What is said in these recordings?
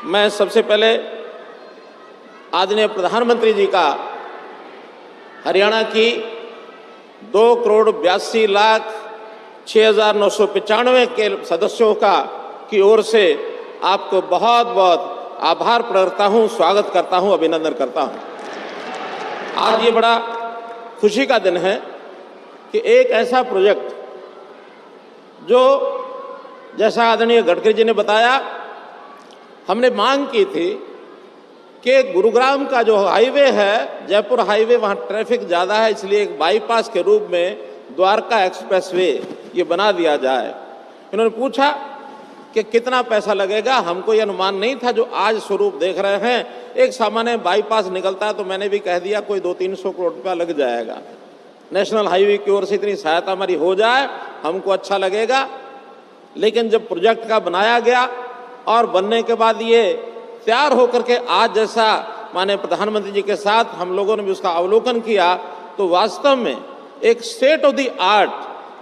मैं सबसे पहले आदरणीय प्रधानमंत्री जी का हरियाणा की 2,82,06,995 के सदस्यों की ओर से आपको बहुत बहुत आभार प्रकट करता हूँ, स्वागत करता हूँ, अभिनंदन करता हूँ। आज ये बड़ा खुशी का दिन है कि एक ऐसा प्रोजेक्ट जो जैसा आदरणीय गडकरी जी ने बताया, हमने मांग की थी कि गुरुग्राम का जो हाईवे है, जयपुर हाईवे, वहाँ ट्रैफिक ज़्यादा है, इसलिए एक बाईपास के रूप में द्वारका एक्सप्रेसवे ये बना दिया जाए। इन्होंने पूछा कि कितना पैसा लगेगा। हमको ये अनुमान नहीं था जो आज स्वरूप देख रहे हैं। एक सामान्य बाईपास निकलता है तो मैंने भी कह दिया कोई 200-300 करोड़ रुपया लग जाएगा। नेशनल हाईवे की ओर से इतनी सहायता हमारी हो जाए हमको अच्छा लगेगा। लेकिन जब प्रोजेक्ट का बनाया गया और बनने के बाद ये तैयार होकर के आज जैसा माननीय प्रधानमंत्री जी के साथ हम लोगों ने भी उसका अवलोकन किया, तो वास्तव में एक स्टेट ऑफ द आर्ट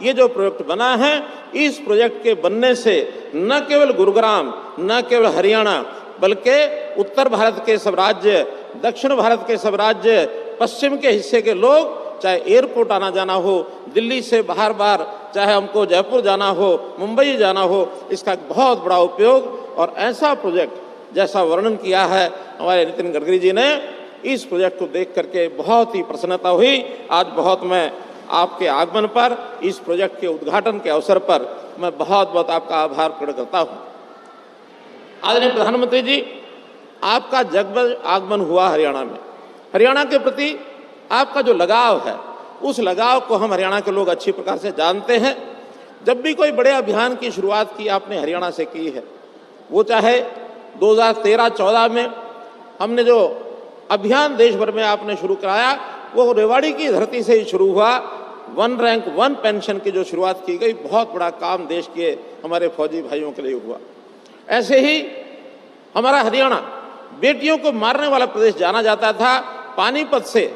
ये जो प्रोजेक्ट बना है, इस प्रोजेक्ट के बनने से न केवल गुरुग्राम, न केवल हरियाणा, बल्कि उत्तर भारत के सब राज्य, दक्षिण भारत के सब राज्य, पश्चिम के हिस्से के लोग, चाहे एयरपोर्ट आना जाना हो, दिल्ली से बाहर बाहर, चाहे हमको जयपुर जाना हो, मुंबई जाना हो, इसका बहुत बड़ा उपयोग। और ऐसा प्रोजेक्ट जैसा वर्णन किया है हमारे नितिन गडकरी जी ने, इस प्रोजेक्ट को देख करके बहुत ही प्रसन्नता हुई। आज बहुत मैं आपके आगमन पर, इस प्रोजेक्ट के उद्घाटन के अवसर पर मैं बहुत बहुत आपका आभार प्रकट करता हूँ। आदरणीय प्रधानमंत्री जी, आपका जगमग आगमन हुआ हरियाणा में। हरियाणा के प्रति आपका जो लगाव है, उस लगाव को हम हरियाणा के लोग अच्छी प्रकार से जानते हैं। जब भी कोई बड़े अभियान की शुरुआत की आपने हरियाणा से की है, वो चाहे 2013-14 में हमने जो अभियान देश भर में आपने शुरू कराया, वो रेवाड़ी की धरती से ही शुरू हुआ। 1 रैंक 1 पेंशन की जो शुरुआत की गई, बहुत बड़ा काम देश के हमारे फौजी भाइयों के लिए हुआ। ऐसे ही हमारा हरियाणा बेटियों को मारने वाला प्रदेश जाना जाता था। पानीपत से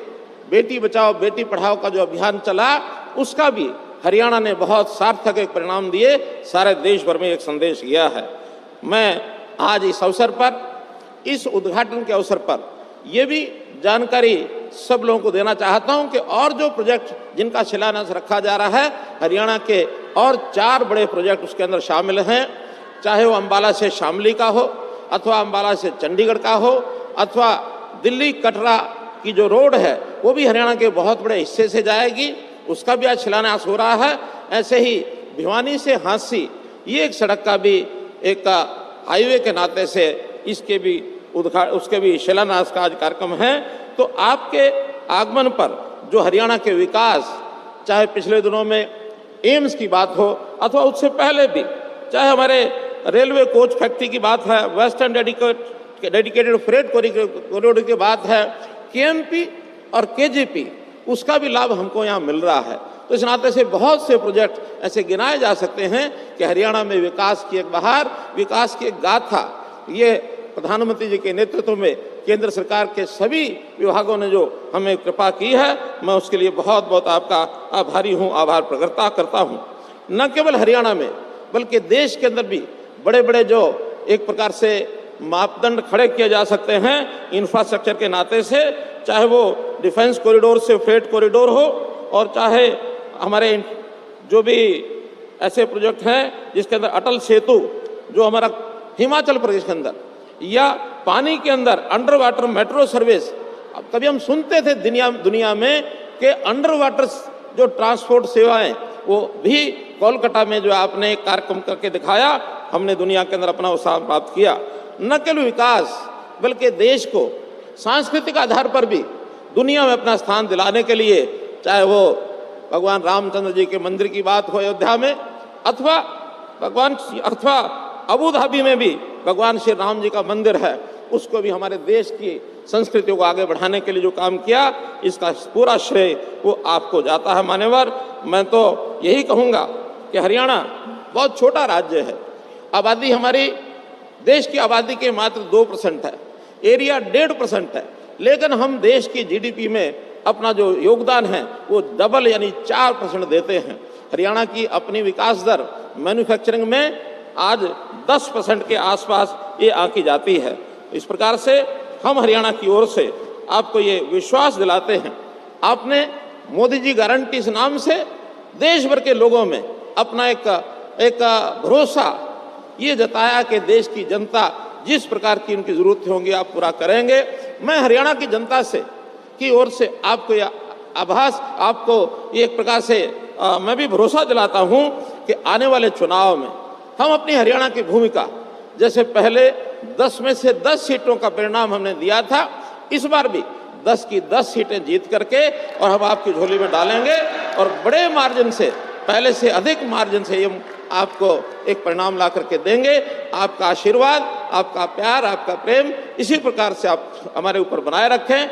बेटी बचाओ बेटी पढ़ाओ का जो अभियान चला, उसका भी हरियाणा ने बहुत सार्थक एक परिणाम दिए, सारे देश भर में एक संदेश गया है। मैं आज इस अवसर पर, इस उद्घाटन के अवसर पर ये भी जानकारी सब लोगों को देना चाहता हूं कि और जो प्रोजेक्ट जिनका शिलान्यास रखा जा रहा है, हरियाणा के और 4 बड़े प्रोजेक्ट उसके अंदर शामिल हैं। चाहे वो अंबाला से शामली का हो, अथवा अंबाला से चंडीगढ़ का हो, अथवा दिल्ली कटरा की जो रोड है वो भी हरियाणा के बहुत बड़े हिस्से से जाएगी, उसका भी आज शिलान्यास हो रहा है। ऐसे ही भिवानी से हांसी, ये एक सड़क का भी एक हाईवे के नाते से उसके भी शिलान्यास का आज कार्यक्रम है। तो आपके आगमन पर जो हरियाणा के विकास, चाहे पिछले दिनों में एम्स की बात हो, अथवा उससे पहले भी, चाहे हमारे रेलवे कोच फैक्ट्री की बात है, वेस्टर्न डेडिकेटेड फ्रेट कॉरिडोर की बात है, केएमपी और केजीपी, उसका भी लाभ हमको यहाँ मिल रहा है। तो इस नाते से बहुत से प्रोजेक्ट ऐसे गिनाए जा सकते हैं कि हरियाणा में विकास की एक बहार, विकास की एक गाथा, ये प्रधानमंत्री जी के नेतृत्व में केंद्र सरकार के सभी विभागों ने जो हमें कृपा की है, मैं उसके लिए बहुत बहुत आपका आभारी हूँ, आभार प्रकट करता हूँ। न केवल हरियाणा में बल्कि देश के अंदर भी बड़े बड़े जो एक प्रकार से मापदंड खड़े किए जा सकते हैं इंफ्रास्ट्रक्चर के नाते से, चाहे वो डिफेंस कॉरिडोर से फ्रेट कॉरिडोर हो, और चाहे हमारे जो भी ऐसे प्रोजेक्ट हैं जिसके अंदर अटल सेतु जो हमारा हिमाचल प्रदेश के अंदर, या पानी के अंदर अंडर वाटर मेट्रो सर्विस। अब कभी हम सुनते थे दुनिया में कि अंडर वाटर जो ट्रांसपोर्ट सेवाएं, वो भी कोलकाता में जो आपने एक कार्यक्रम करके दिखाया, हमने दुनिया के अंदर अपना उत्साह प्राप्त किया। न केवल विकास बल्कि देश को सांस्कृतिक आधार पर भी दुनिया में अपना स्थान दिलाने के लिए, चाहे वो भगवान रामचंद्र जी के मंदिर की बात हो अयोध्या में, अथवा अबू धाबी में भी भगवान श्री राम जी का मंदिर है, उसको भी हमारे देश की संस्कृतियों को आगे बढ़ाने के लिए जो काम किया, इसका पूरा श्रेय वो आपको जाता है मान्यवर। मैं तो यही कहूँगा कि हरियाणा बहुत छोटा राज्य है, आबादी हमारी देश की आबादी के मात्र 2% है, एरिया 1.5% है, लेकिन हम देश की जीडीपी में अपना जो योगदान है वो डबल यानी 4% देते हैं। हरियाणा की अपनी विकास दर मैन्युफैक्चरिंग में आज 10% के आसपास ये आंकी जाती है। इस प्रकार से हम हरियाणा की ओर से आपको ये विश्वास दिलाते हैं, आपने मोदी जी गारंटी इस नाम से देश भर के लोगों में अपना एक भरोसा ये जताया कि देश की जनता जिस प्रकार की उनकी ज़रूरतें होंगी आप पूरा करेंगे। मैं हरियाणा की जनता से की ओर से आपको यह आभास, आपको एक प्रकार से मैं भी भरोसा दिलाता हूं कि आने वाले चुनाव में हम अपनी हरियाणा की भूमिका, जैसे पहले 10 में से 10 सीटों का परिणाम हमने दिया था, इस बार भी 10 की 10 सीटें जीत करके और हम आपकी झोली में डालेंगे और बड़े मार्जिन से, पहले से अधिक मार्जिन से हम आपको एक परिणाम ला करके देंगे। आपका आशीर्वाद, आपका प्यार, आपका प्रेम इसी प्रकार से आप हमारे ऊपर बनाए रखें।